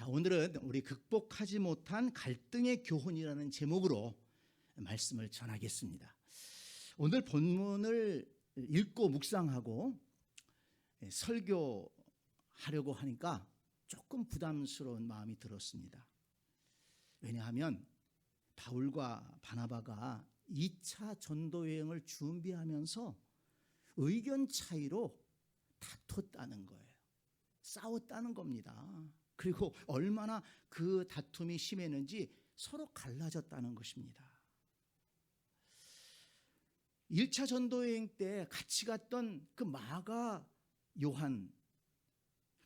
오늘은 우리 극복하지 못한 갈등의 교훈이라는 제목으로 말씀을 전하겠습니다. 오늘 본문을 읽고 묵상하고 설교하려고 하니까 조금 부담스러운 마음이 들었습니다. 왜냐하면 바울과 바나바가 2차 전도 여행을 준비하면서 의견 차이로 다퉜다는 거예요. 싸웠다는 겁니다. 그리고 얼마나 그 다툼이 심했는지 서로 갈라졌다는 것입니다. 1차 전도여행 때 같이 갔던 그 마가 요한,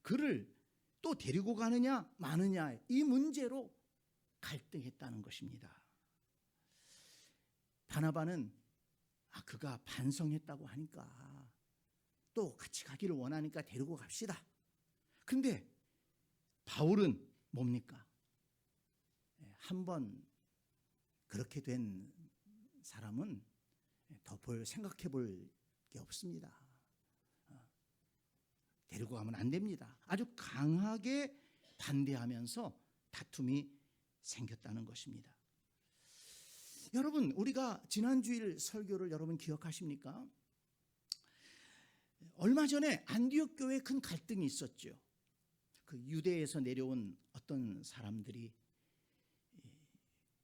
그를 또 데리고 가느냐 마느냐 이 문제로 갈등했다는 것입니다. 바나바는 그가 반성했다고 하니까 또 같이 가기를 원하니까 데리고 갑시다. 근데 바울은 뭡니까? 한번 그렇게 된 사람은 더 생각해 볼 게 없습니다. 데리고 가면 안 됩니다. 아주 강하게 반대하면서 다툼이 생겼다는 것입니다. 여러분, 우리가 지난주일 설교를 여러분 기억하십니까? 얼마 전에 안디옥 교회에 큰 갈등이 있었죠. 그 유대에서 내려온 어떤 사람들이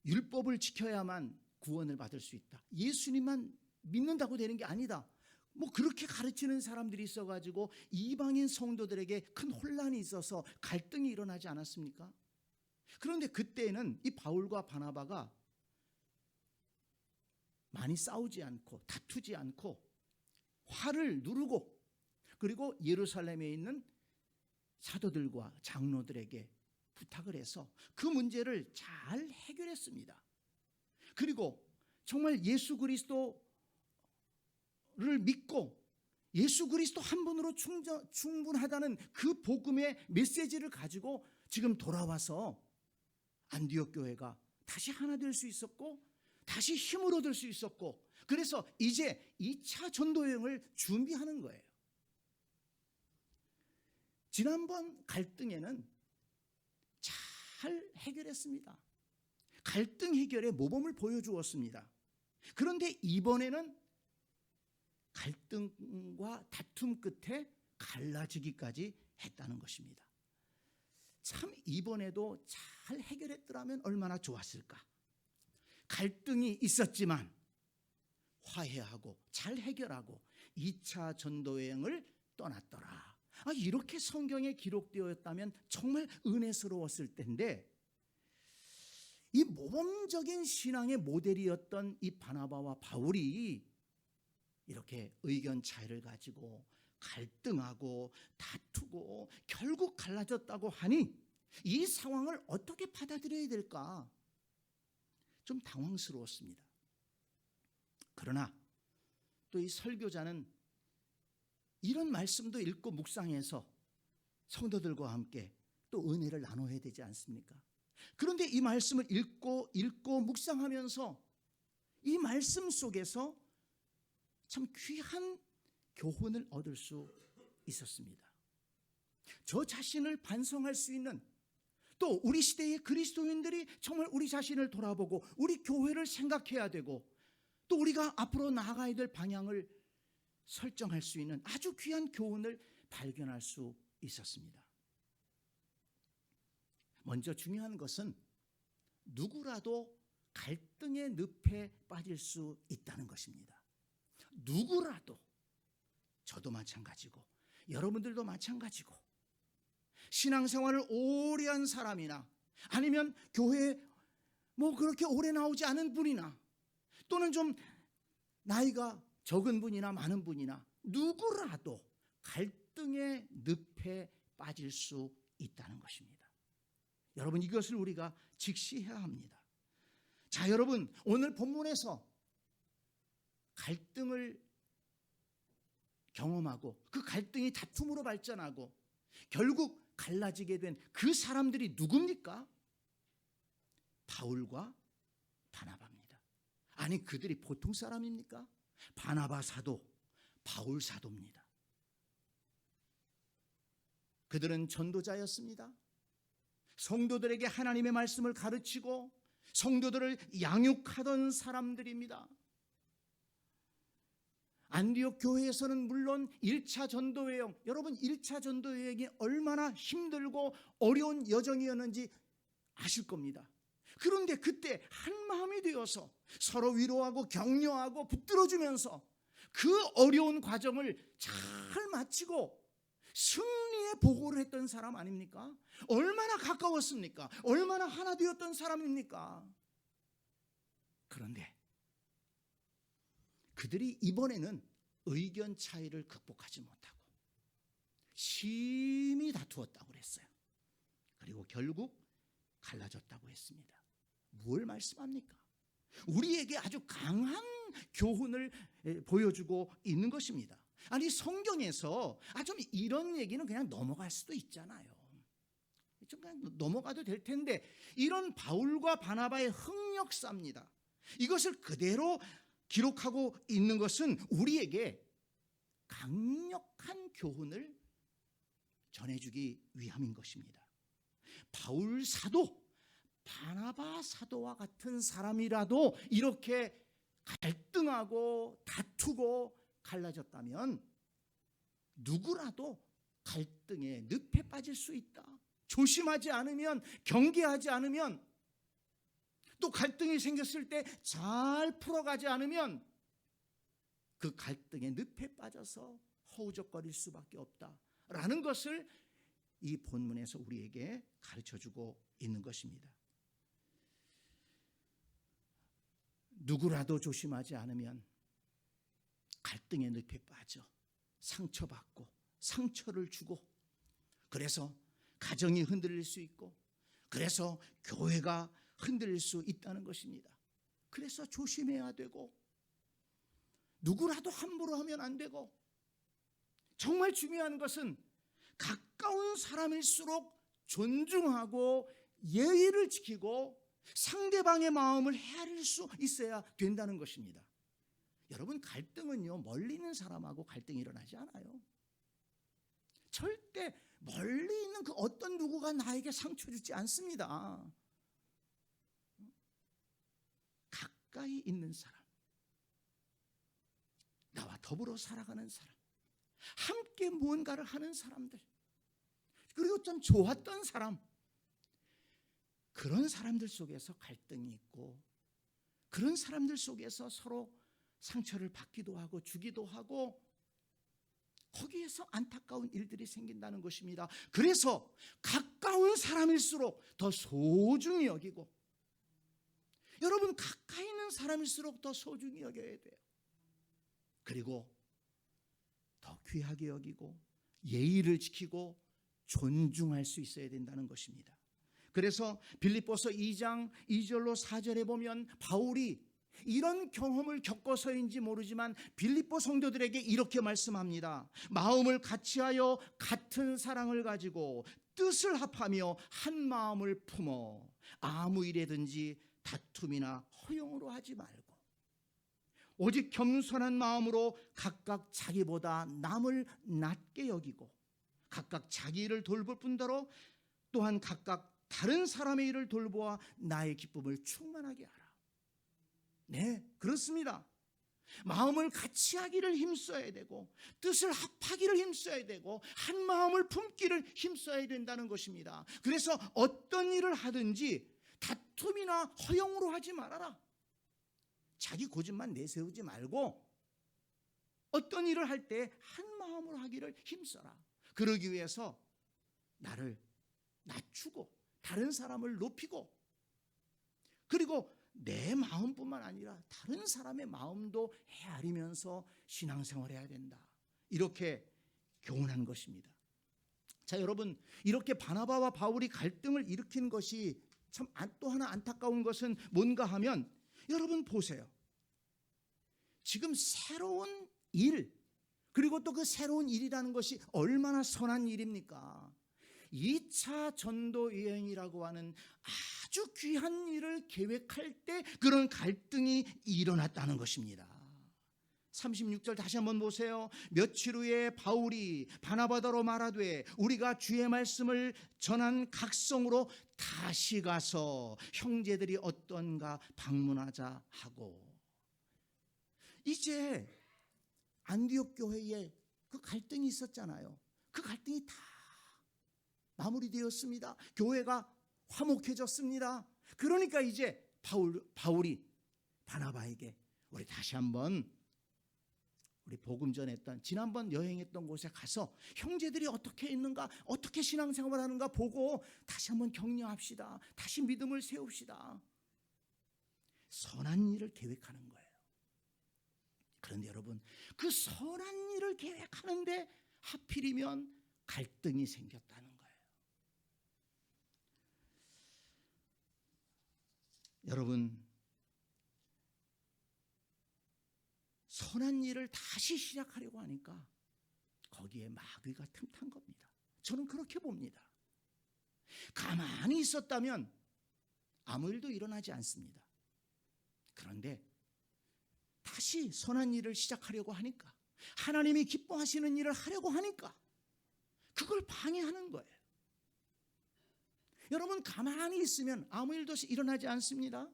율법을 지켜야만 구원을 받을 수 있다. 예수님만 믿는다고 되는 게 아니다. 그렇게 가르치는 사람들이 있어가지고 이방인 성도들에게 큰 혼란이 있어서 갈등이 일어나지 않았습니까? 그런데 그때는 이 바울과 바나바가 많이 싸우지 않고 다투지 않고 화를 누르고 그리고 예루살렘에 있는 사도들과 장로들에게 부탁을 해서 그 문제를 잘 해결했습니다. 그리고 정말 예수 그리스도를 믿고 예수 그리스도 한 분으로 충분하다는 그 복음의 메시지를 가지고 지금 돌아와서 안디옥 교회가 다시 하나 될 수 있었고 다시 힘을 얻을 수 있었고 그래서 이제 2차 전도 여행을 준비하는 거예요. 지난번 갈등에는 잘 해결했습니다. 갈등 해결의 모범을 보여주었습니다. 그런데 이번에는 갈등과 다툼 끝에 갈라지기까지 했다는 것입니다. 참 이번에도 잘 해결했더라면 얼마나 좋았을까. 갈등이 있었지만 화해하고 잘 해결하고 2차 전도여행을 떠났더라. 이렇게 성경에 기록되었다면 정말 은혜스러웠을 텐데 이 모범적인 신앙의 모델이었던 이 바나바와 바울이 이렇게 의견 차이를 가지고 갈등하고 다투고 결국 갈라졌다고 하니 이 상황을 어떻게 받아들여야 될까? 좀 당황스러웠습니다. 그러나 또 이 설교자는 이런 말씀도 읽고 묵상해서 성도들과 함께 또 은혜를 나눠야 되지 않습니까? 그런데 이 말씀을 읽고 묵상하면서 이 말씀 속에서 참 귀한 교훈을 얻을 수 있었습니다. 저 자신을 반성할 수 있는 또 우리 시대의 그리스도인들이 정말 우리 자신을 돌아보고 우리 교회를 생각해야 되고 또 우리가 앞으로 나아가야 될 방향을 설정할 수 있는 아주 귀한 교훈을 발견할 수 있었습니다. 먼저 중요한 것은 누구라도 갈등의 늪에 빠질 수 있다는 것입니다. 누구라도, 저도 마찬가지고 여러분들도 마찬가지고 신앙생활을 오래 한 사람이나 아니면 교회에 그렇게 오래 나오지 않은 분이나 또는 좀 나이가 적은 분이나 많은 분이나 누구라도 갈등의 늪에 빠질 수 있다는 것입니다. 여러분, 이것을 우리가 직시해야 합니다. 자, 여러분, 오늘 본문에서 갈등을 경험하고 그 갈등이 다툼으로 발전하고 결국 갈라지게 된 그 사람들이 누굽니까? 바울과 바나바입니다. 아니, 그들이 보통 사람입니까? 바나바 사도, 바울 사도입니다. 그들은 전도자였습니다. 성도들에게 하나님의 말씀을 가르치고 성도들을 양육하던 사람들입니다. 안디옥 교회에서는 물론 1차 전도여행, 여러분 1차 전도여행이 얼마나 힘들고 어려운 여정이었는지 아실 겁니다. 그런데 그때 한 마음이 되어서 서로 위로하고 격려하고 붙들어주면서 그 어려운 과정을 잘 마치고 승리의 보고를 했던 사람 아닙니까? 얼마나 가까웠습니까? 얼마나 하나 되었던 사람입니까? 그런데 그들이 이번에는 의견 차이를 극복하지 못하고 심히 다투었다고 그랬어요. 그리고 결국 갈라졌다고 했습니다. 뭘 말씀합니까? 우리에게 아주 강한 교훈을 보여주고 있는 것입니다. 아니, 성경에서 좀 이런 얘기는 그냥 넘어갈 수도 있잖아요. 좀 그냥 넘어가도 될 텐데, 이런 바울과 바나바의 흑역사입니다. 이것을 그대로 기록하고 있는 것은 우리에게 강력한 교훈을 전해주기 위함인 것입니다. 바울 사도, 바나바 사도와 같은 사람이라도 이렇게 갈등하고 다투고 갈라졌다면 누구라도 갈등에 늪에 빠질 수 있다. 조심하지 않으면, 경계하지 않으면, 또 갈등이 생겼을 때 잘 풀어가지 않으면 그 갈등의 늪에 빠져서 허우적거릴 수밖에 없다라는 것을 이 본문에서 우리에게 가르쳐주고 있는 것입니다. 누구라도 조심하지 않으면 갈등의 늪에 빠져 상처받고 상처를 주고, 그래서 가정이 흔들릴 수 있고, 그래서 교회가 흔들릴 수 있다는 것입니다. 그래서 조심해야 되고, 누구라도 함부로 하면 안 되고, 정말 중요한 것은 가까운 사람일수록 존중하고 예의를 지키고 상대방의 마음을 헤아릴 수 있어야 된다는 것입니다. 여러분, 갈등은요, 멀리 있는 사람하고 갈등이 일어나지 않아요. 절대 멀리 있는 그 어떤 누구가 나에게 상처 주지 않습니다. 가까이 있는 사람, 나와 더불어 살아가는 사람, 함께 무언가를 하는 사람들, 그리고 좀 좋았던 사람, 그런 사람들 속에서 갈등이 있고, 그런 사람들 속에서 서로 상처를 받기도 하고 주기도 하고, 거기에서 안타까운 일들이 생긴다는 것입니다. 그래서 가까운 사람일수록 더 소중히 여기고, 여러분, 가까이 있는 사람일수록 더 소중히 여겨야 돼요. 그리고 더 귀하게 여기고 예의를 지키고 존중할 수 있어야 된다는 것입니다. 그래서 빌립보서 2장 2절로 4절에 보면 바울이 이런 경험을 겪어서인지 모르지만 빌립보 성도들에게 이렇게 말씀합니다. 마음을 같이하여 같은 사랑을 가지고 뜻을 합하며 한 마음을 품어 아무 일에든지 다툼이나 허용으로 하지 말고 오직 겸손한 마음으로 각각 자기보다 남을 낮게 여기고 각각 자기 일을 돌볼 뿐더러 또한 각각 다른 사람의 일을 돌보아 나의 기쁨을 충만하게 하라. 네, 그렇습니다. 마음을 같이 하기를 힘써야 되고 뜻을 합하기를 힘써야 되고 한 마음을 품기를 힘써야 된다는 것입니다. 그래서 어떤 일을 하든지 다툼이나 허용으로 하지 말아라. 자기 고집만 내세우지 말고 어떤 일을 할 때 한 마음으로 하기를 힘써라. 그러기 위해서 나를 낮추고 다른 사람을 높이고, 그리고 내 마음뿐만 아니라 다른 사람의 마음도 헤아리면서 신앙생활해야 된다. 이렇게 교훈한 것입니다. 자, 여러분, 이렇게 바나바와 바울이 갈등을 일으킨 것이 참 또 하나 안타까운 것은 뭔가 하면, 여러분 보세요. 지금 새로운 일, 그리고 또 그 새로운 일이라는 것이 얼마나 선한 일입니까? 2차 전도 여행이라고 하는 아주 귀한 일을 계획할 때 그런 갈등이 일어났다는 것입니다. 36절 다시 한번 보세요. 며칠 후에 바울이 바나바더로 말하되 우리가 주의 말씀을 전한 각성으로 다시 가서 형제들이 어떤가 방문하자 하고. 이제 안디옥 교회에 그 갈등이 있었잖아요. 그 갈등이 다 마무리되었습니다. 교회가 화목해졌습니다. 그러니까 이제 바울이 바나바에게 우리 다시 한번 우리 복음 전했던 지난번 여행했던 곳에 가서 형제들이 어떻게 있는가, 어떻게 신앙생활을 하는가 보고 다시 한번 격려합시다. 다시 믿음을 세웁시다. 선한 일을 계획하는 거예요. 그런데 여러분, 그 선한 일을 계획하는데 하필이면 갈등이 생겼다는 거예요. 여러분, 선한 일을 다시 시작하려고 하니까 거기에 마귀가 틈탄 겁니다. 저는 그렇게 봅니다. 가만히 있었다면 아무 일도 일어나지 않습니다. 그런데 다시 선한 일을 시작하려고 하니까, 하나님이 기뻐하시는 일을 하려고 하니까 그걸 방해하는 거예요. 여러분, 가만히 있으면 아무 일도 일어나지 않습니다.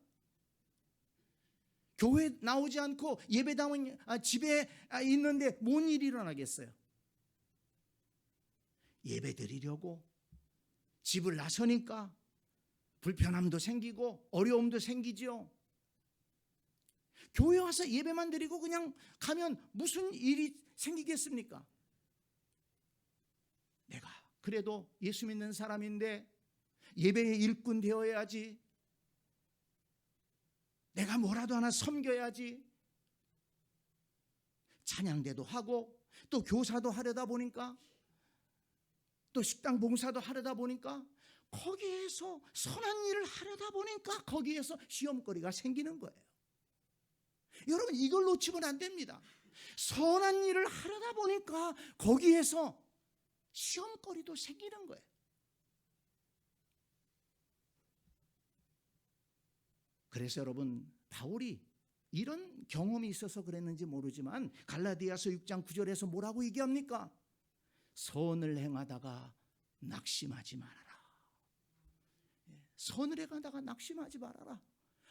교회 나오지 않고 예배당은 집에 있는데 뭔 일이 일어나겠어요? 예배 드리려고 집을 나서니까 불편함도 생기고 어려움도 생기죠. 교회 와서 예배만 드리고 그냥 가면 무슨 일이 생기겠습니까? 내가 그래도 예수 믿는 사람인데 예배의 일꾼 되어야지, 내가 뭐라도 하나 섬겨야지, 찬양대도 하고 또 교사도 하려다 보니까 또 식당 봉사도 하려다 보니까 거기에서 선한 일을 하려다 보니까 거기에서 시험거리가 생기는 거예요. 여러분, 이걸 놓치면 안 됩니다. 선한 일을 하려다 보니까 거기에서 시험거리도 생기는 거예요. 그래서 여러분, 바울이 이런 경험이 있어서 그랬는지 모르지만 갈라디아서 6장 9절에서 뭐라고 얘기합니까? 선을 행하다가 낙심하지 말아라. 선을 행하다가 낙심하지 말아라.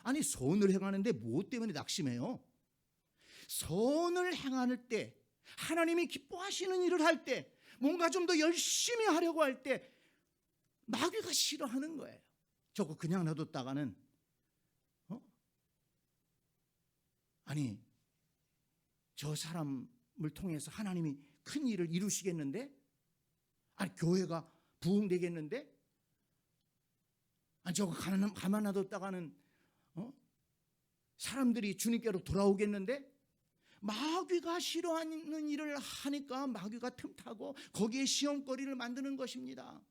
아니, 선을 행하는데 무엇 때문에 낙심해요? 선을 행할 때, 하나님이 기뻐하시는 일을 할 때, 뭔가 좀 더 열심히 하려고 할 때 마귀가 싫어하는 거예요. 저거 그냥 놔뒀다가는 아니, 저 사람을 통해서 하나님이 큰 일을 이루시겠는데? 아니, 교회가 부흥되겠는데? 아니, 저거 가만 놔뒀다가는 사람들이 주님께로 돌아오겠는데? 마귀가 싫어하는 일을 하니까 마귀가 틈타고 거기에 시험거리를 만드는 것입니다.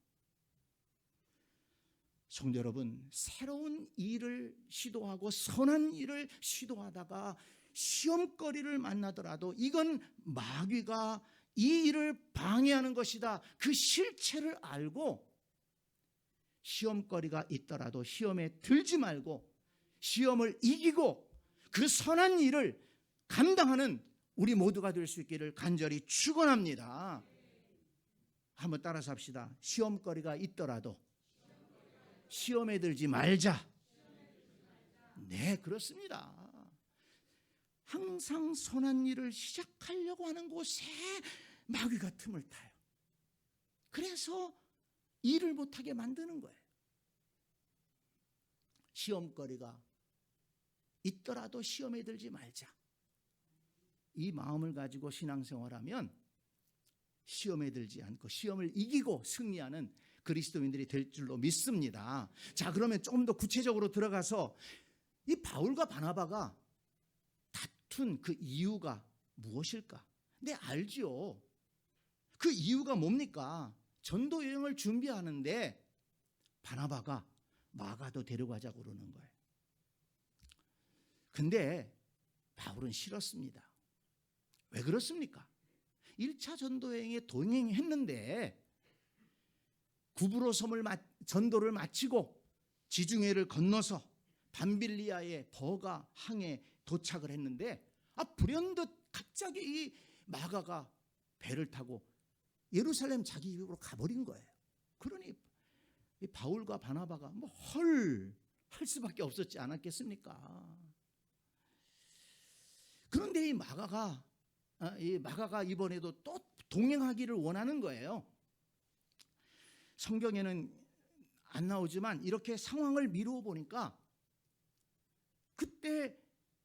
성도 여러분, 새로운 일을 시도하고 선한 일을 시도하다가 시험거리를 만나더라도 이건 마귀가 이 일을 방해하는 것이다, 그 실체를 알고 시험거리가 있더라도 시험에 들지 말고 시험을 이기고 그 선한 일을 감당하는 우리 모두가 될 수 있기를 간절히 축원합니다. 한번 따라서 합시다. 시험거리가 있더라도 시험에 들지 말자. 네, 그렇습니다. 항상 선한 일을 시작하려고 하는 곳에 마귀가 틈을 타요. 그래서 일을 못하게 만드는 거예요. 시험거리가 있더라도 시험에 들지 말자. 이 마음을 가지고 신앙생활하면 시험에 들지 않고 시험을 이기고 승리하는 그리스도인들이 될 줄로 믿습니다. 자, 그러면 조금 더 구체적으로 들어가서 이 바울과 바나바가 다툰 그 이유가 무엇일까? 네, 알죠. 그 이유가 뭡니까? 전도 여행을 준비하는데 바나바가 마가도 데려가자고 그러는 거예요. 근데 바울은 싫었습니다. 왜 그렇습니까? 1차 전도여행에 동행했는데 구브로 섬을 전도를 마치고 지중해를 건너서 밤빌리아의 버가 항에 도착을 했는데 불현듯 갑자기 이 마가가 배를 타고 예루살렘 자기 집으로 가버린 거예요. 그러니 이 바울과 바나바가 뭐 할 수밖에 없었지 않았겠습니까? 그런데 이 마가가 이번에도 또 동행하기를 원하는 거예요. 성경에는 안 나오지만 이렇게 상황을 미루어 보니까 그때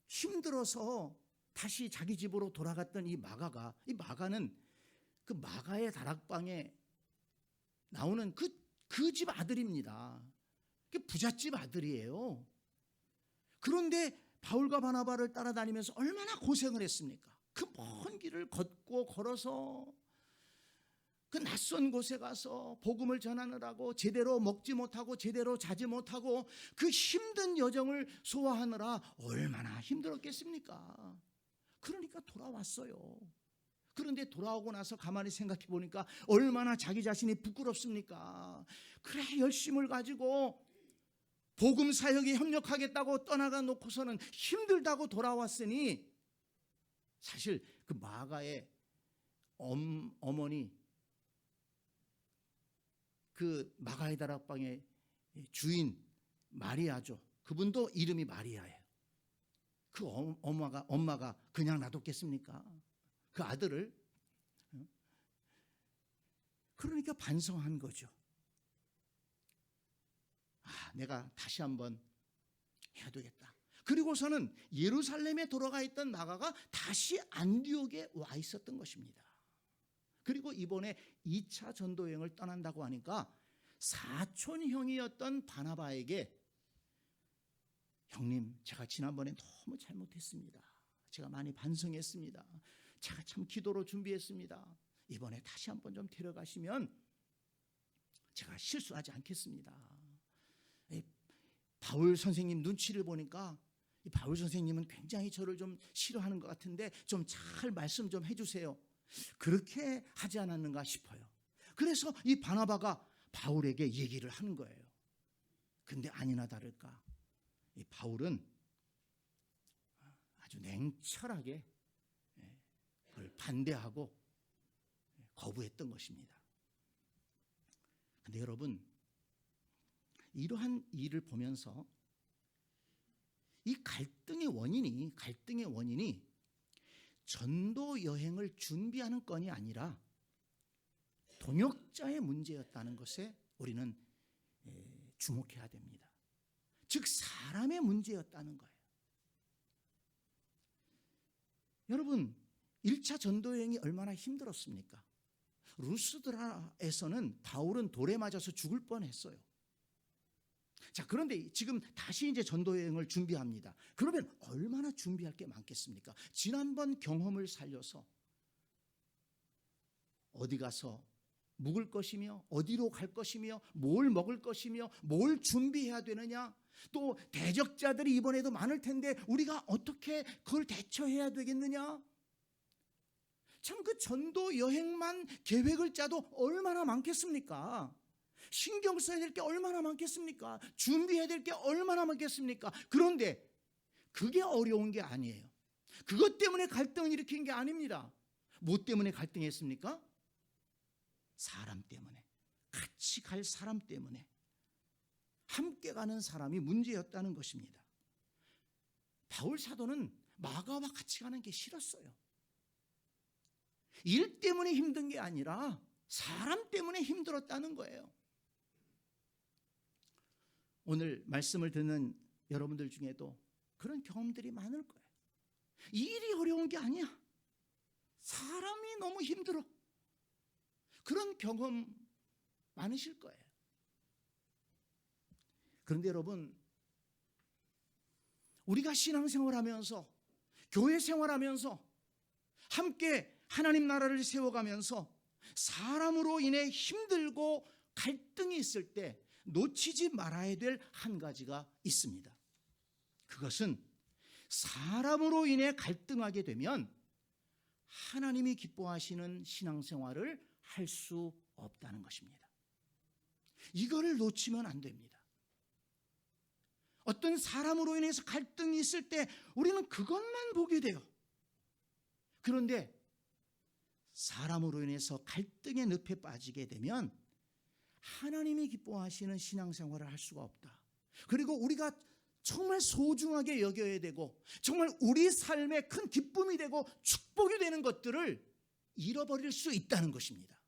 힘들어서 다시 자기 집으로 돌아갔던 이 마가는 그 마가의 다락방에 나오는 그 집 아들입니다. 부잣집 아들이에요. 그런데 바울과 바나바를 따라다니면서 얼마나 고생을 했습니까? 그 먼 길을 걷고 걸어서 그 낯선 곳에 가서 복음을 전하느라고 제대로 먹지 못하고 제대로 자지 못하고 그 힘든 여정을 소화하느라 얼마나 힘들었겠습니까? 그러니까 돌아왔어요. 그런데 돌아오고 나서 가만히 생각해 보니까 얼마나 자기 자신이 부끄럽습니까? 그래, 열심을 가지고 복음 사역에 협력하겠다고 떠나가 놓고서는 힘들다고 돌아왔으니 사실 그 마가의 어머니, 그 마가의 다락방의 주인 마리아죠. 그분도 이름이 마리아예요. 그 엄마가 그냥 놔뒀겠습니까? 그 아들을. 그러니까 반성한 거죠. 내가 다시 한번 해야 되겠다. 그리고서는 예루살렘에 돌아가 있던 마가가 다시 안디옥에 와 있었던 것입니다. 그리고 이번에 2차 전도 여행을 떠난다고 하니까 사촌 형이었던 바나바에게, 형님, 제가 지난번에 너무 잘못했습니다. 제가 많이 반성했습니다. 제가 참 기도로 준비했습니다. 이번에 다시 한번 좀 데려가시면 제가 실수하지 않겠습니다. 바울 선생님 눈치를 보니까 이 바울 선생님은 굉장히 저를 좀 싫어하는 것 같은데 좀 잘 말씀 좀 해주세요. 그렇게 하지 않았는가 싶어요. 그래서 이 바나바가 바울에게 얘기를 하는 거예요. 근데 아니나 다를까 이 바울은 아주 냉철하게 그걸 반대하고 거부했던 것입니다. 근데 여러분, 이러한 일을 보면서 이 갈등의 원인이 전도 여행을 준비하는 건이 아니라 동역자의 문제였다는 것에 우리는 주목해야 됩니다. 즉 사람의 문제였다는 거예요. 여러분, 1차 전도 여행이 얼마나 힘들었습니까? 루스드라에서는 바울은 돌에 맞아서 죽을 뻔했어요. 자, 그런데 지금 다시 이제 전도 여행을 준비합니다. 그러면 얼마나 준비할 게 많겠습니까? 지난번 경험을 살려서 어디 가서 묵을 것이며 어디로 갈 것이며 뭘 먹을 것이며 뭘 준비해야 되느냐, 또 대적자들이 이번에도 많을 텐데 우리가 어떻게 그걸 대처해야 되겠느냐. 참 그 전도 여행만 계획을 짜도 얼마나 많겠습니까? 신경 써야 될 게 얼마나 많겠습니까? 준비해야 될 게 얼마나 많겠습니까? 그런데 그게 어려운 게 아니에요. 그것 때문에 갈등을 일으킨 게 아닙니다. 뭐 때문에 갈등했습니까? 사람 때문에, 같이 갈 사람 때문에, 함께 가는 사람이 문제였다는 것입니다. 바울 사도는 마가와 같이 가는 게 싫었어요. 일 때문에 힘든 게 아니라 사람 때문에 힘들었다는 거예요. 오늘 말씀을 듣는 여러분들 중에도 그런 경험들이 많을 거예요. 일이 어려운 게 아니야. 사람이 너무 힘들어. 그런 경험 많으실 거예요. 그런데 여러분, 우리가 신앙생활하면서, 교회 생활하면서, 함께 하나님 나라를 세워가면서 사람으로 인해 힘들고 갈등이 있을 때 놓치지 말아야 될 한 가지가 있습니다. 그것은 사람으로 인해 갈등하게 되면 하나님이 기뻐하시는 신앙생활을 할 수 없다는 것입니다. 이거를 놓치면 안 됩니다. 어떤 사람으로 인해서 갈등이 있을 때 우리는 그것만 보게 돼요. 그런데 사람으로 인해서 갈등의 늪에 빠지게 되면 하나님이 기뻐하시는 신앙생활을 할 수가 없다. 그리고 우리가 정말 소중하게 여겨야 되고 정말 우리 삶의 큰 기쁨이 되고 축복이 되는 것들을 잃어버릴 수 있다는 것입니다.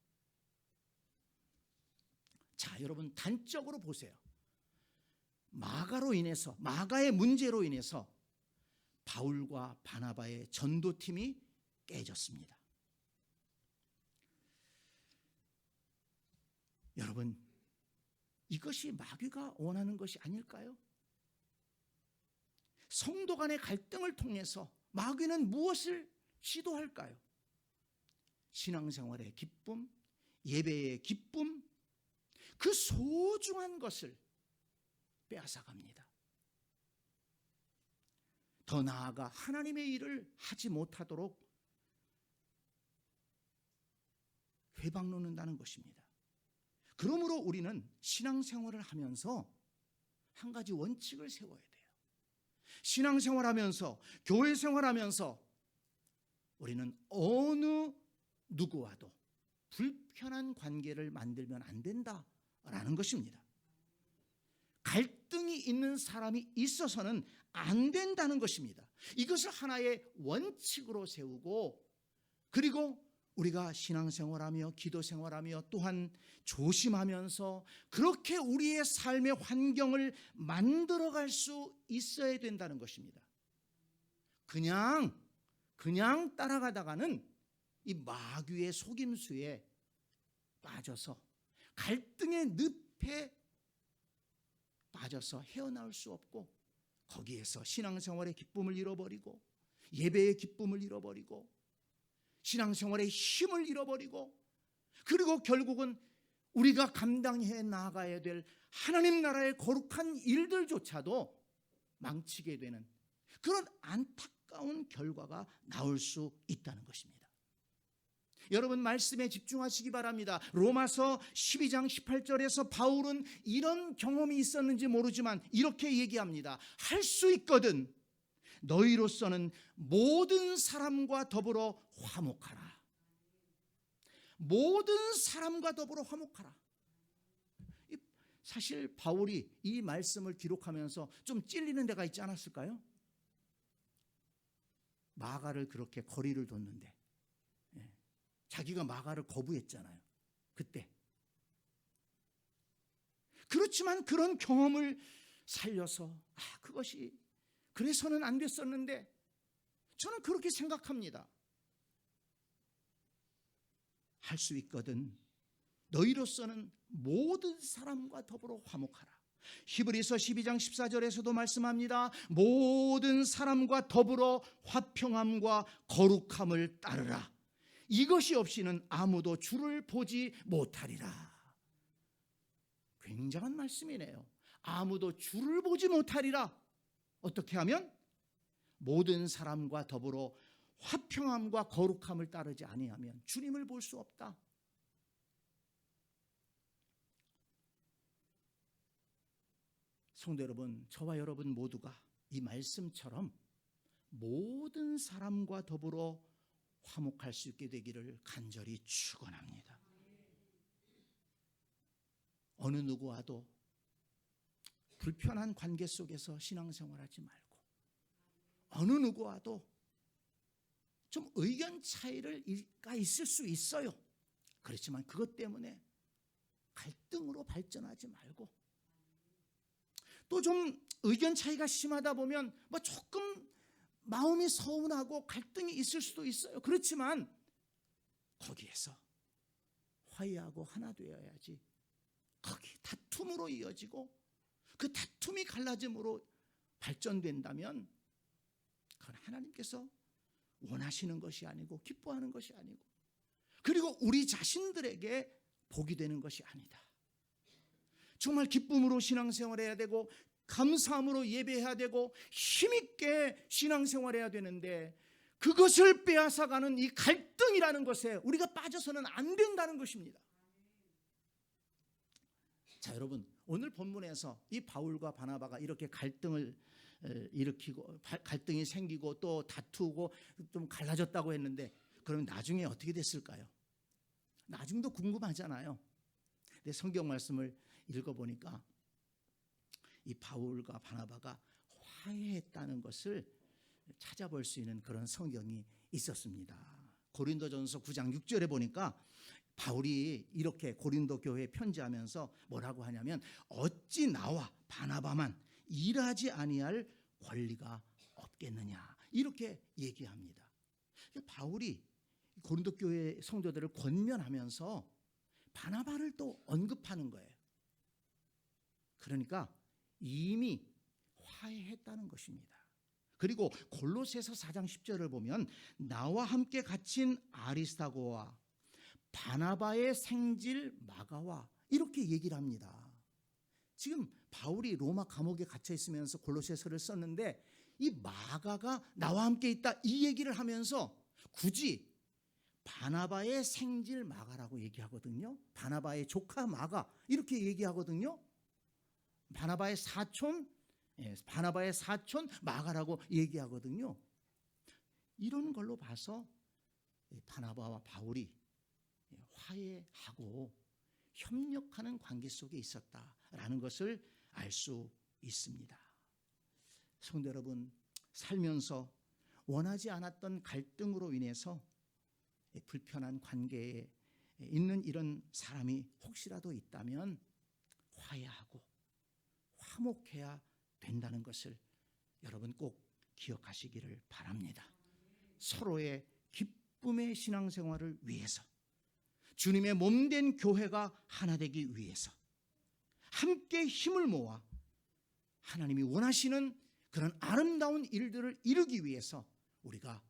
자, 여러분 단적으로 보세요. 마가의 문제로 인해서 바울과 바나바의 전도팀이 깨졌습니다. 여러분, 이것이 마귀가 원하는 것이 아닐까요? 성도 간의 갈등을 통해서 마귀는 무엇을 시도할까요? 신앙생활의 기쁨, 예배의 기쁨, 그 소중한 것을 빼앗아갑니다. 더 나아가 하나님의 일을 하지 못하도록 회방 놓는다는 것입니다. 그러므로 우리는 신앙생활을 하면서 한 가지 원칙을 세워야 돼요. 신앙생활하면서 교회 생활하면서 우리는 어느 누구와도 불편한 관계를 만들면 안 된다라는 것입니다. 갈등이 있는 사람이 있어서는 안 된다는 것입니다. 이것을 하나의 원칙으로 세우고 그리고 우리가 신앙생활하며 기도생활하며 또한 조심하면서 그렇게 우리의 삶의 환경을 만들어갈 수 있어야 된다는 것입니다. 그냥 따라가다가는 이 마귀의 속임수에 빠져서 갈등의 늪에 빠져서 헤어나올 수 없고 거기에서 신앙생활의 기쁨을 잃어버리고 예배의 기쁨을 잃어버리고 신앙생활의 힘을 잃어버리고 그리고 결국은 우리가 감당해 나가야 될 하나님 나라의 거룩한 일들조차도 망치게 되는 그런 안타까운 결과가 나올 수 있다는 것입니다. 여러분 말씀에 집중하시기 바랍니다. 로마서 12장 18절에서 바울은 이런 경험이 있었는지 모르지만 이렇게 얘기합니다. 할 수 있거든 너희로서는 모든 사람과 더불어 화목하라. 모든 사람과 더불어 화목하라. 사실 바울이 이 말씀을 기록하면서 좀 찔리는 데가 있지 않았을까요? 마가를 그렇게 거리를 뒀는데 자기가 마가를 거부했잖아요. 그때. 그렇지만 그런 경험을 살려서 그것이 그래서는 안 됐었는데 저는 그렇게 생각합니다. 할 수 있거든 너희로서는 모든 사람과 더불어 화목하라. 히브리서 12장 14절에서도 말씀합니다. 모든 사람과 더불어 화평함과 거룩함을 따르라. 이것이 없이는 아무도 주를 보지 못하리라. 굉장한 말씀이네요. 아무도 주를 보지 못하리라. 어떻게 하면? 모든 사람과 더불어 화평함과 거룩함을 따르지 아니하면 주님을 볼 수 없다. 성도 여러분, 저와 여러분 모두가 이 말씀처럼 모든 사람과 더불어 화목할 수 있게 되기를 간절히 축원합니다. 어느 누구와도 불편한 관계 속에서 신앙생활하지 말고 어느 누구와도 좀 의견 차이가 있을 수 있어요. 그렇지만 그것 때문에 갈등으로 발전하지 말고 또 좀 의견 차이가 심하다 보면 조금 마음이 서운하고 갈등이 있을 수도 있어요. 그렇지만 거기에서 화해하고 하나 되어야지. 거기 다툼으로 이어지고 그 다툼이 갈라짐으로 발전된다면 그건 하나님께서 원하시는 것이 아니고 기뻐하는 것이 아니고 그리고 우리 자신들에게 복이 되는 것이 아니다. 정말 기쁨으로 신앙생활해야 되고 감사함으로 예배해야 되고 힘있게 신앙생활해야 되는데 그것을 빼앗아가는 이 갈등이라는 것에 우리가 빠져서는 안 된다는 것입니다. 자, 여러분 오늘 본문에서 이 바울과 바나바가 이렇게 갈등을 일으키고 갈등이 생기고 또 다투고 좀 갈라졌다고 했는데 그럼 나중에 어떻게 됐을까요? 나중도 궁금하잖아요. 근데 성경 말씀을 읽어보니까 이 바울과 바나바가 화해했다는 것을 찾아볼 수 있는 그런 성경이 있었습니다. 고린도전서 9장 6절에 보니까 바울이 이렇게 고린도 교회에 편지하면서 뭐라고 하냐면 어찌 나와 바나바만 일하지 아니할 권리가 없겠느냐 이렇게 얘기합니다. 바울이 고린도 교회 성도들을 권면하면서 바나바를 또 언급하는 거예요. 그러니까 이미 화해했다는 것입니다. 그리고 골로새서 4장 10절을 보면 나와 함께 갇힌 아리스타고와 바나바의 생질 마가와 이렇게 얘기를 합니다. 지금 바울이 로마 감옥에 갇혀 있으면서 골로새서를 썼는데 이 마가가 나와 함께 있다 이 얘기를 하면서 굳이 바나바의 생질 마가라고 얘기하거든요. 바나바의 조카 마가 이렇게 얘기하거든요. 바나바의 사촌 마가라고 얘기하거든요. 이런 걸로 봐서 바나바와 바울이 화해하고 협력하는 관계 속에 있었다라는 것을 알 수 있습니다. 성도 여러분, 살면서 원하지 않았던 갈등으로 인해서 불편한 관계에 있는 이런 사람이 혹시라도 있다면 화해하고 화목해야 된다는 것을 여러분 꼭 기억하시기를 바랍니다. 서로의 기쁨의 신앙생활을 위해서 주님의 몸된 교회가 하나 되기 위해서 함께 힘을 모아 하나님이 원하시는 그런 아름다운 일들을 이루기 위해서 우리가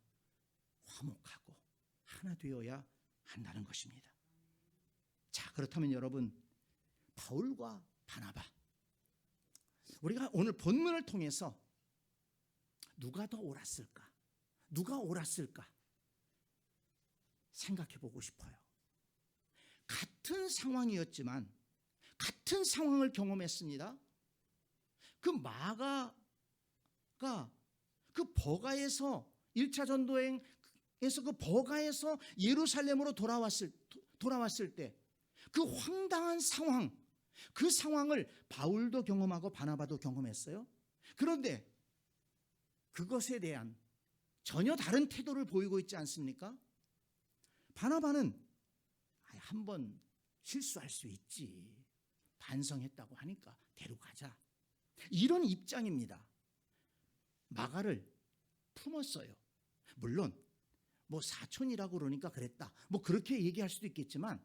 화목하고 하나 되어야 한다는 것입니다. 자, 그렇다면 여러분, 바울과 바나바, 우리가 오늘 본문을 통해서 누가 더 옳았을까? 누가 옳았을까? 생각해 보고 싶어요. 같은 상황이었지만 같은 상황을 경험했습니다. 그 마가가 그 버가에서 1차 전도행에서 그 버가에서 예루살렘으로 돌아왔을 때 그 황당한 상황, 그 상황을 바울도 경험하고 바나바도 경험했어요. 그런데 그것에 대한 전혀 다른 태도를 보이고 있지 않습니까? 바나바는 한번 실수할 수 있지, 반성했다고 하니까 데려가자, 이런 입장입니다. 마가를 품었어요. 물론 뭐 사촌이라고 그러니까 그랬다, 뭐 그렇게 얘기할 수도 있겠지만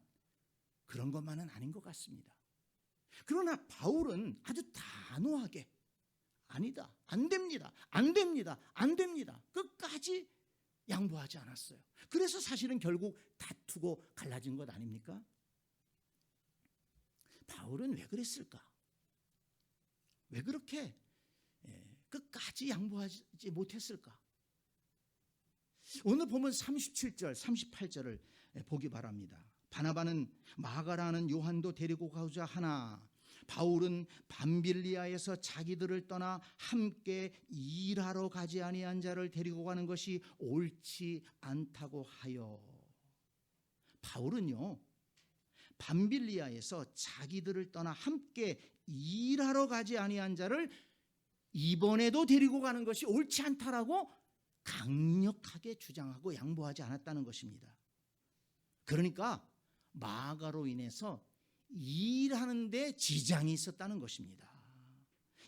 그런 것만은 아닌 것 같습니다. 그러나 바울은 아주 단호하게 아니다, 안 됩니다, 안 됩니다, 안 됩니다, 끝까지 양보하지 않았어요. 그래서 사실은 결국 다투고 갈라진 것 아닙니까? 바울은 왜 그랬을까? 왜 그렇게 끝까지 양보하지 못했을까? 오늘 보면 37절, 38절을 보기 바랍니다. 바나바는 마가라는 요한도 데리고 가고자 하나 바울은 밤빌리아에서 자기들을 떠나 함께 일하러 가지 아니한 자를 데리고 가는 것이 옳지 않다고 하여. 바울은요, 밤빌리아에서 자기들을 떠나 함께 일하러 가지 아니한 자를 이번에도 데리고 가는 것이 옳지 않다라고 강력하게 주장하고 양보하지 않았다는 것입니다. 그러니까 마가로 인해서 일하는 데 지장이 있었다는 것입니다.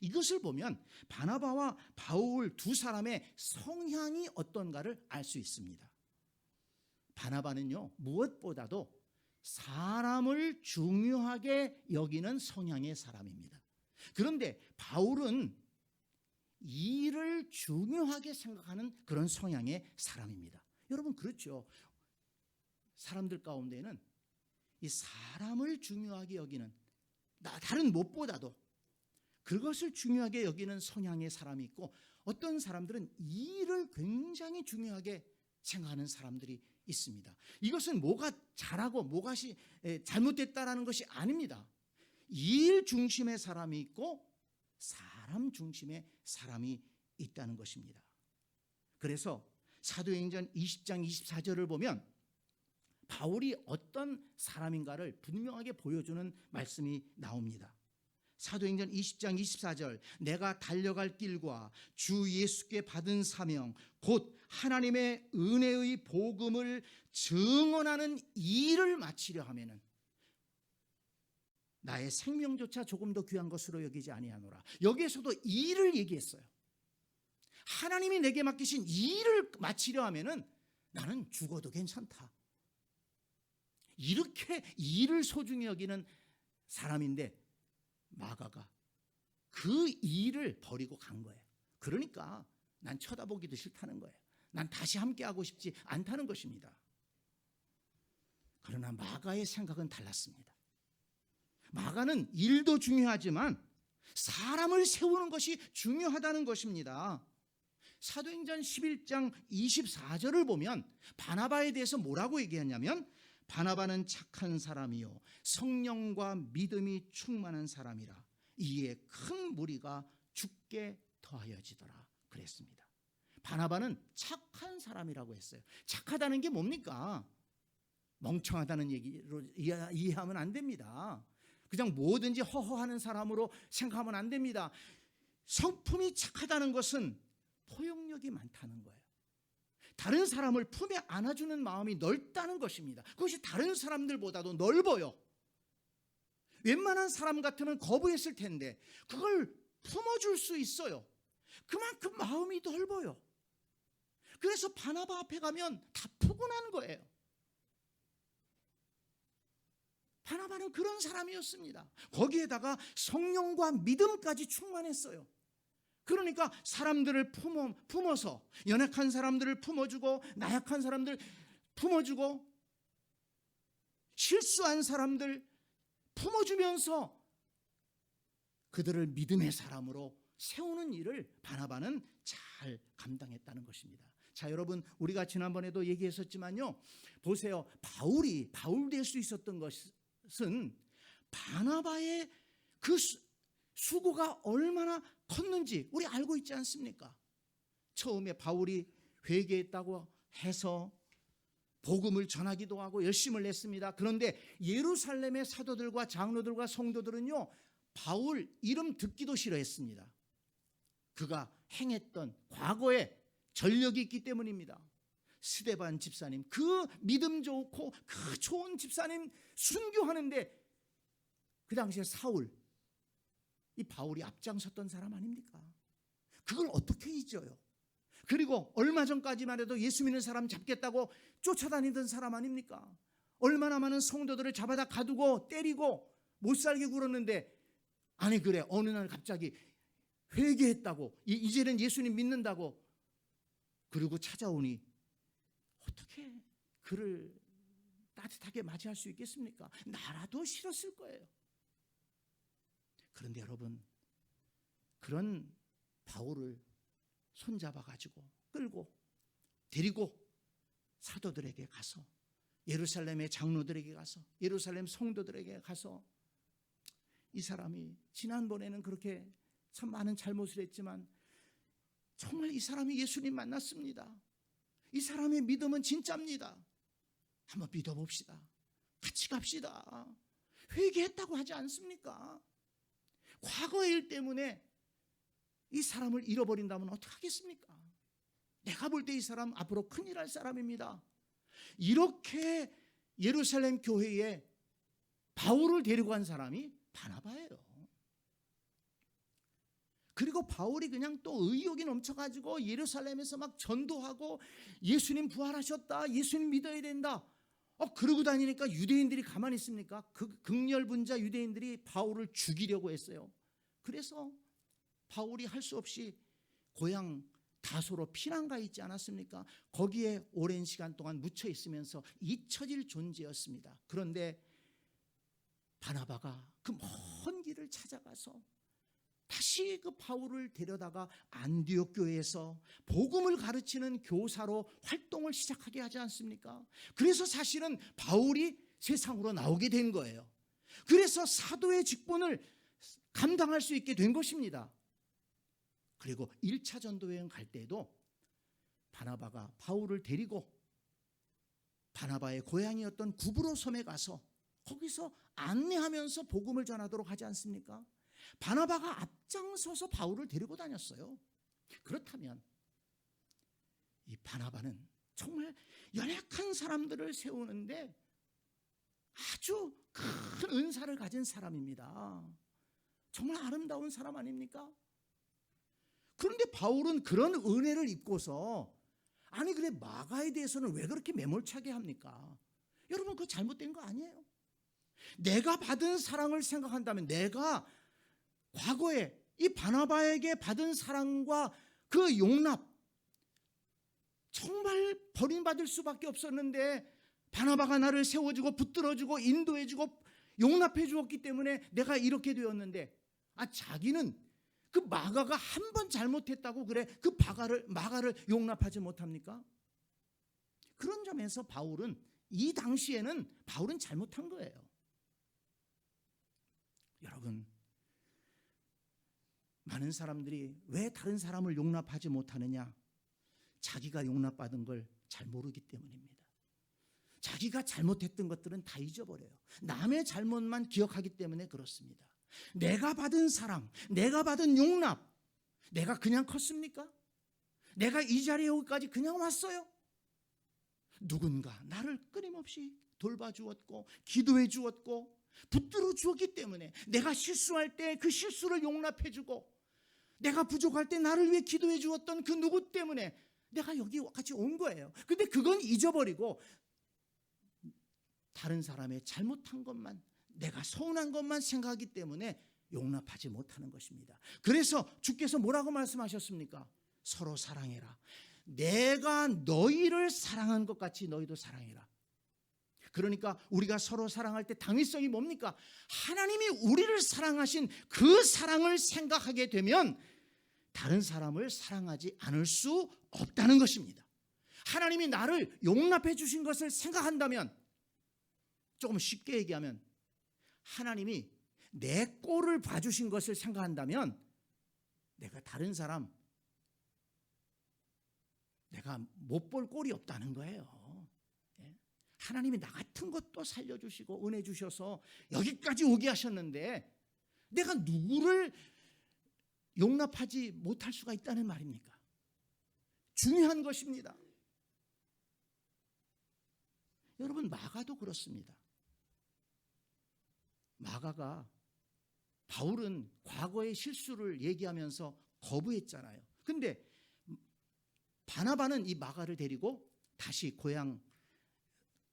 이것을 보면 바나바와 바울 두 사람의 성향이 어떤가를 알 수 있습니다. 바나바는요, 무엇보다도 사람을 중요하게 여기는 성향의 사람입니다. 그런데 바울은 일을 중요하게 생각하는 그런 성향의 사람입니다. 여러분, 그렇죠. 사람들 가운데는 이 사람을 중요하게 여기는, 다른 무엇보다도 그것을 중요하게 여기는 성향의 사람이 있고, 어떤 사람들은 일을 굉장히 중요하게 생각하는 사람들이 있습니다. 이것은 뭐가 잘하고 뭐가 잘못됐다라는 것이 아닙니다. 일 중심의 사람이 있고 사람 중심의 사람이 있다는 것입니다. 그래서 사도행전 20장 24절을 보면 바울이 어떤 사람인가를 분명하게 보여주는 말씀이 나옵니다. 사도행전 20장 24절, 내가 달려갈 길과 주 예수께 받은 사명 곧 하나님의 은혜의 복음을 증언하는 일을 마치려 하면은 나의 생명조차 조금 더 귀한 것으로 여기지 아니하노라. 여기에서도 일을 얘기했어요. 하나님이 내게 맡기신 일을 마치려 하면은 나는 죽어도 괜찮다. 이렇게 일을 소중히 여기는 사람인데 마가가 그 일을 버리고 간 거예요. 그러니까 난 쳐다보기도 싫다는 거예요. 난 다시 함께하고 싶지 않다는 것입니다. 그러나 마가의 생각은 달랐습니다. 마가는 일도 중요하지만 사람을 세우는 것이 중요하다는 것입니다. 사도행전 11장 24절을 보면 바나바에 대해서 뭐라고 얘기했냐면 바나바는 착한 사람이요 성령과 믿음이 충만한 사람이라 이에 큰 무리가 죽게 더하여지더라 그랬습니다. 바나바는 착한 사람이라고 했어요. 착하다는 게 뭡니까? 멍청하다는 얘기로 이해하면 안 됩니다. 그냥 뭐든지 허허하는 사람으로 생각하면 안 됩니다. 성품이 착하다는 것은 포용력이 많다는 거예요. 다른 사람을 품에 안아주는 마음이 넓다는 것입니다. 그것이 다른 사람들보다도 넓어요. 웬만한 사람 같으면 거부했을 텐데 그걸 품어줄 수 있어요. 그만큼 마음이 넓어요. 그래서 바나바 앞에 가면 다 푸근한 거예요. 바나바는 그런 사람이었습니다. 거기에다가 성령과 믿음까지 충만했어요. 그러니까 사람들을 품어서 연약한 사람들을 품어주고 나약한 사람들 품어주고 실수한 사람들 품어주면서 그들을 믿음의 사람으로 세우는 일을 바나바는 잘 감당했다는 것입니다. 자, 여러분, 우리가 지난번에도 얘기했었지만요, 보세요. 바울이 바울 될 수 있었던 것은 바나바의 그 수고가 얼마나 컸는지 우리 알고 있지 않습니까? 처음에 바울이 회개했다고 해서 복음을 전하기도 하고 열심을 냈습니다. 그런데 예루살렘의 사도들과 장로들과 성도들은요, 바울 이름 듣기도 싫어했습니다. 그가 행했던 과거에 전력이 있기 때문입니다. 스데반 집사님, 그 믿음 좋고 그 좋은 집사님 순교하는데 그 당시에 사울, 이 바울이 앞장섰던 사람 아닙니까? 그걸 어떻게 잊어요? 그리고 얼마 전까지만 해도 예수 믿는 사람 잡겠다고 쫓아다니던 사람 아닙니까? 얼마나 많은 성도들을 잡아다 가두고 때리고 못 살게 굴었는데, 아니 그래 어느 날 갑자기 회개했다고, 이제는 예수님 믿는다고 그리고 찾아오니 어떻게 그를 따뜻하게 맞이할 수 있겠습니까? 나라도 싫었을 거예요. 그런데 여러분, 그런 바울을 손잡아가지고 끌고 데리고 사도들에게 가서, 예루살렘의 장로들에게 가서, 예루살렘 성도들에게 가서, 이 사람이 지난번에는 그렇게 참 많은 잘못을 했지만 정말 이 사람이 예수님 만났습니다. 이 사람의 믿음은 진짜입니다. 한번 믿어봅시다. 같이 갑시다. 회개했다고 하지 않습니까? 과거의 일 때문에 이 사람을 잃어버린다면 어떡하겠습니까? 내가 볼 때 이 사람 앞으로 큰일 할 사람입니다. 이렇게 예루살렘 교회에 바울을 데리고 간 사람이 바나바예요. 그리고 바울이 그냥 또 의욕이 넘쳐가지고 예루살렘에서 막 전도하고 예수님 부활하셨다, 예수님 믿어야 된다, 그러고 다니니까 유대인들이 가만히 있습니까? 그 극렬분자 유대인들이 바울을 죽이려고 했어요. 그래서 바울이 할 수 없이 고향 다소로 피난가 있지 않았습니까? 거기에 오랜 시간 동안 묻혀 있으면서 잊혀질 존재였습니다. 그런데 바나바가 그 먼 길을 찾아가서 다시 그 바울을 데려다가 안디옥 교회에서 복음을 가르치는 교사로 활동을 시작하게 하지 않습니까? 그래서 사실은 바울이 세상으로 나오게 된 거예요. 그래서 사도의 직분을 감당할 수 있게 된 것입니다. 그리고 1차 전도 여행 갈 때에도 바나바가 바울을 데리고 바나바의 고향이었던 구브로 섬에 가서 거기서 안내하면서 복음을 전하도록 하지 않습니까? 바나바가 앞장서서 바울을 데리고 다녔어요. 그렇다면 이 바나바는 정말 연약한 사람들을 세우는데 아주 큰 은사를 가진 사람입니다. 정말 아름다운 사람 아닙니까? 그런데 바울은 그런 은혜를 입고서 아니 그래 마가에 대해서는 왜 그렇게 매몰차게 합니까? 여러분 그거 잘못된 거 아니에요? 내가 받은 사랑을 생각한다면 내가 과거에 이 바나바에게 받은 사랑과 그 용납 정말 버림받을 수밖에 없었는데 바나바가 나를 세워주고 붙들어주고 인도해주고 용납해 주었기 때문에 내가 이렇게 되었는데 자기는 그 마가가 한 번 잘못했다고 그래 그 마가를 용납하지 못합니까? 그런 점에서 바울은 이 당시에는 바울은 잘못한 거예요. 여러분 많은 사람들이 왜 다른 사람을 용납하지 못하느냐? 자기가 용납받은 걸 잘 모르기 때문입니다. 자기가 잘못했던 것들은 다 잊어버려요. 남의 잘못만 기억하기 때문에 그렇습니다. 내가 받은 사랑, 내가 받은 용납, 내가 그냥 컸습니까? 내가 이 자리에 오기까지 그냥 왔어요? 누군가 나를 끊임없이 돌봐주었고 기도해 주었고 붙들어 주었기 때문에 내가 실수할 때 그 실수를 용납해 주고 내가 부족할 때 나를 위해 기도해 주었던 그 누구 때문에 내가 여기까지 온 거예요. 근데 그건 잊어버리고 다른 사람의 잘못한 것만 내가 서운한 것만 생각하기 때문에 용납하지 못하는 것입니다. 그래서 주께서 뭐라고 말씀하셨습니까? 서로 사랑해라. 내가 너희를 사랑한 것 같이 너희도 사랑해라. 그러니까 우리가 서로 사랑할 때 당위성이 뭡니까? 하나님이 우리를 사랑하신 그 사랑을 생각하게 되면 다른 사람을 사랑하지 않을 수 없다는 것입니다. 하나님이 나를 용납해 주신 것을 생각한다면 조금 쉽게 얘기하면 하나님이 내 꼴을 봐주신 것을 생각한다면 내가 다른 사람 내가 못 볼 꼴이 없다는 거예요. 하나님이 나 같은 것도 살려주시고 은혜 주셔서 여기까지 오게 하셨는데 내가 누구를 용납하지 못할 수가 있다는 말입니까? 중요한 것입니다. 여러분 마가도 그렇습니다. 마가가 바울은 과거의 실수를 얘기하면서 거부했잖아요. 근데 바나바는 이 마가를 데리고 다시 고향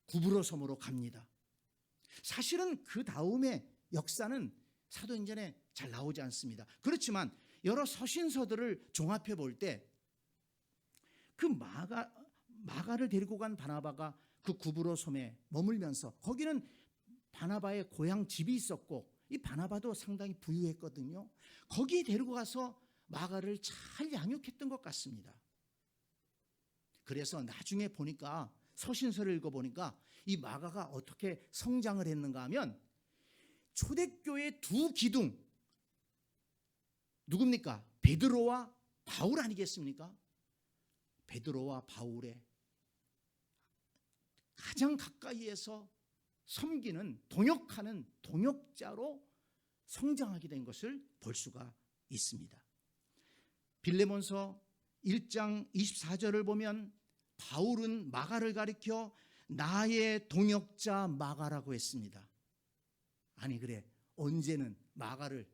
구브로 섬으로 갑니다. 사실은 그 다음에 역사는 사도행전에 잘 나오지 않습니다. 그렇지만 여러 서신서들을 종합해 볼 때 그 마가를 데리고 간 바나바가 그 구브로 섬에 머물면서 거기는 바나바의 고향 집이 있었고 이 바나바도 상당히 부유했거든요. 거기 데리고 가서 마가를 잘 양육했던 것 같습니다. 그래서 나중에 보니까 서신서를 읽어보니까 이 마가가 어떻게 성장을 했는가 하면 초대교회 두 기둥 누굽니까? 베드로와 바울 아니겠습니까? 베드로와 바울의 가장 가까이에서 섬기는 동역하는 동역자로 성장하게 된 것을 볼 수가 있습니다. 빌레몬서 1장 24절을 보면 바울은 마가를 가리켜 나의 동역자 마가라고 했습니다. 아니 그래 언제는 마가를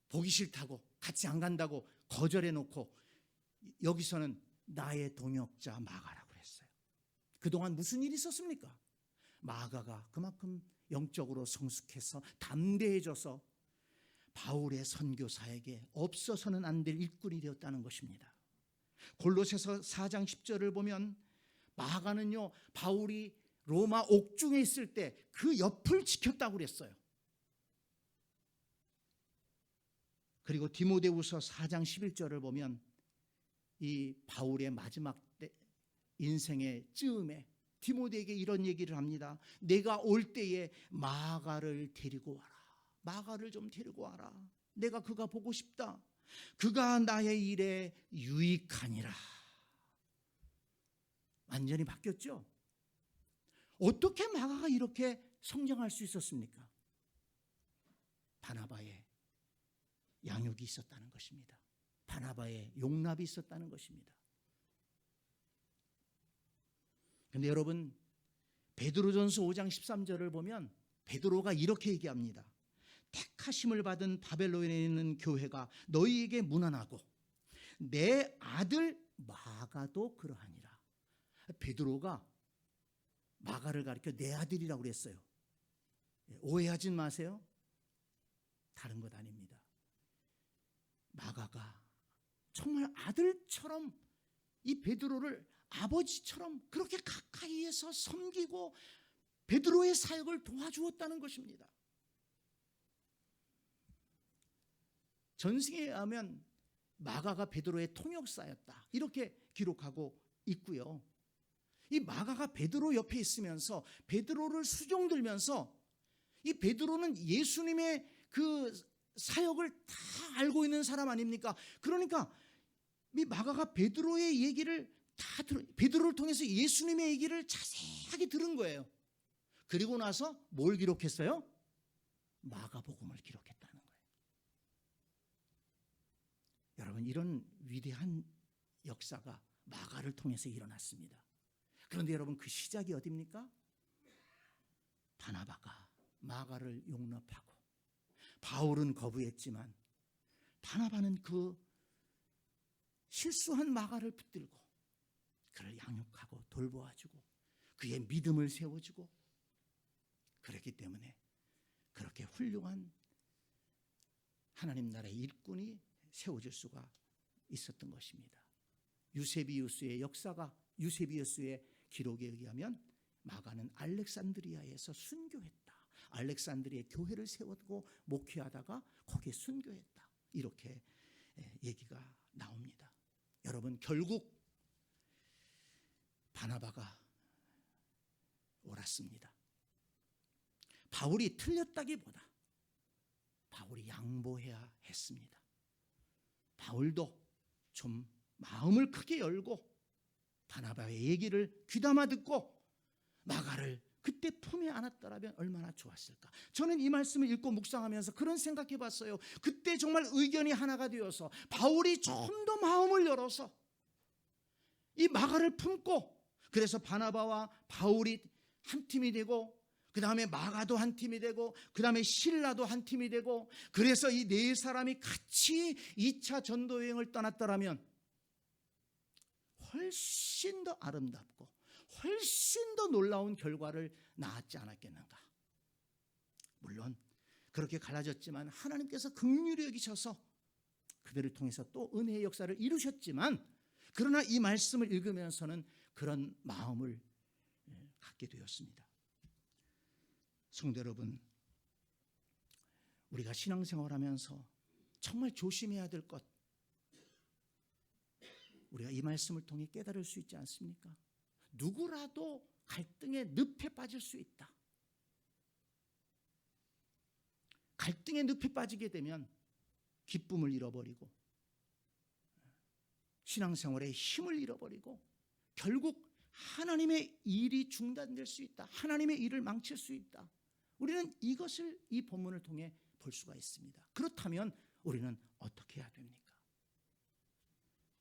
보기 싫다고 같이 안 간다고 거절해 놓고 여기서는 나의 동역자 마가라고 했어요. 그동안 무슨 일이 있었습니까? 마가가 그만큼 영적으로 성숙해서 담대해져서 바울의 선교사에게 없어서는 안 될 일꾼이 되었다는 것입니다. 골로새서 4장 10절을 보면 마가는요 바울이 로마 옥중에 있을 때 그 옆을 지켰다고 그랬어요. 그리고 디모데후서 4장 11절을 보면 이 바울의 마지막 때 인생의 쯤에 디모데에게 이런 얘기를 합니다. 내가 올 때에 마가를 데리고 와라. 마가를 좀 데리고 와라. 내가 그가 보고 싶다. 그가 나의 일에 유익하니라. 완전히 바뀌었죠. 어떻게 마가가 이렇게 성장할 수 있었습니까? 바나바의 양육이 있었다는 것입니다. 바나바의 용납이 있었다는 것입니다. 그런데 여러분, 베드로전서 5장 13절을 보면 베드로가 이렇게 얘기합니다. 택하심을 받은 바벨론에 있는 교회가 너희에게 문안하고 내 아들 마가도 그러하니라. 베드로가 마가를 가리켜 내 아들이라고 그랬어요. 오해하지 마세요. 다른 것 아닙니다. 마가가 정말 아들처럼 이 베드로를 아버지처럼 그렇게 가까이에서 섬기고 베드로의 사역을 도와주었다는 것입니다. 전승에 의하면 마가가 베드로의 통역사였다, 이렇게 기록하고 있고요. 이 마가가 베드로 옆에 있으면서 베드로를 수종들면서, 이 베드로는 예수님의 그 사역을 다 알고 있는 사람 아닙니까? 그러니까 이 마가가 베드로의 얘기를 다 베드로를 통해서 예수님의 얘기를 자세하게 들은 거예요. 그리고 나서 뭘 기록했어요? 마가복음을 기록했다는 거예요. 여러분, 이런 위대한 역사가 마가를 통해서 일어났습니다. 그런데 여러분, 그 시작이 어디입니까? 바나바가 마가를 용납하고, 바울은 거부했지만 바나바는 그 실수한 마가를 붙들고 그를 양육하고 돌보아주고 그의 믿음을 세워주고, 그렇기 때문에 그렇게 훌륭한 하나님 나라의 일꾼이 세워질 수가 있었던 것입니다. 유세비우스의 역사가, 유세비우스의 기록에 의하면 마가는 알렉산드리아에서 순교했다, 알렉산드리아의 교회를 세웠고 목회하다가 거기에 순교했다, 이렇게 얘기가 나옵니다. 여러분, 결국 바나바가 옳았습니다. 바울이 틀렸다기보다 바울이 양보해야 했습니다. 바울도 좀 마음을 크게 열고 바나바의 얘기를 귀담아 듣고 마가를 그때 품에 안았더라면 얼마나 좋았을까. 저는 이 말씀을 읽고 묵상하면서 그런 생각해 봤어요. 그때 정말 의견이 하나가 되어서 바울이 좀 더 마음을 열어서 이 마가를 품고, 그래서 바나바와 바울이 한 팀이 되고, 그 다음에 마가도 한 팀이 되고, 그 다음에 실라도 한 팀이 되고, 그래서 이 네 사람이 같이 2차 전도 여행을 떠났더라면 훨씬 더 아름답고 훨씬 더 놀라운 결과를 낳았지 않았겠는가. 물론 그렇게 갈라졌지만 하나님께서 긍휼히 여기셔서 그들을 통해서 또 은혜의 역사를 이루셨지만, 그러나 이 말씀을 읽으면서는 그런 마음을 갖게 되었습니다. 성도 여러분, 우리가 신앙생활하면서 정말 조심해야 될 것, 우리가 이 말씀을 통해 깨달을 수 있지 않습니까? 누구라도 갈등의 늪에 빠질 수 있다. 갈등의 늪에 빠지게 되면 기쁨을 잃어버리고 신앙생활의 힘을 잃어버리고 결국 하나님의 일이 중단될 수 있다. 하나님의 일을 망칠 수 있다. 우리는 이것을 이 본문을 통해 볼 수가 있습니다. 그렇다면 우리는 어떻게 해야 됩니까?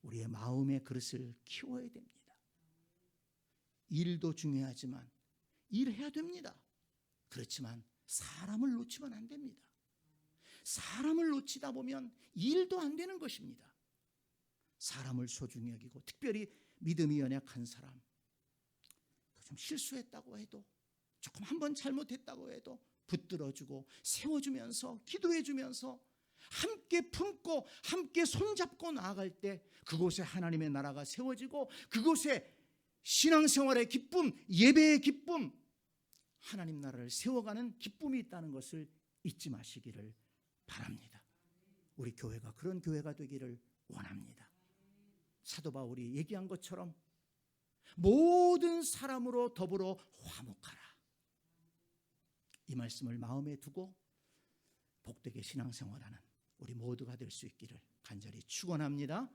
우리의 마음의 그릇을 키워야 됩니다. 일도 중요하지만 일해야 됩니다. 그렇지만 사람을 놓치면 안 됩니다. 사람을 놓치다 보면 일도 안 되는 것입니다. 사람을 소중히 여기고, 특별히 믿음이 연약한 사람, 좀 실수했다고 해도, 조금 한번 잘못했다고 해도 붙들어주고 세워주면서 기도해주면서 함께 품고 함께 손잡고 나아갈 때 그곳에 하나님의 나라가 세워지고, 그곳에 신앙생활의 기쁨, 예배의 기쁨, 하나님 나라를 세워가는 기쁨이 있다는 것을 잊지 마시기를 바랍니다. 우리 교회가 그런 교회가 되기를 원합니다. 사도 바울이 얘기한 것처럼 모든 사람으로 더불어 화목하라, 이 말씀을 마음에 두고 복되게 신앙생활하는 우리 모두가 될 수 있기를 간절히 축원합니다.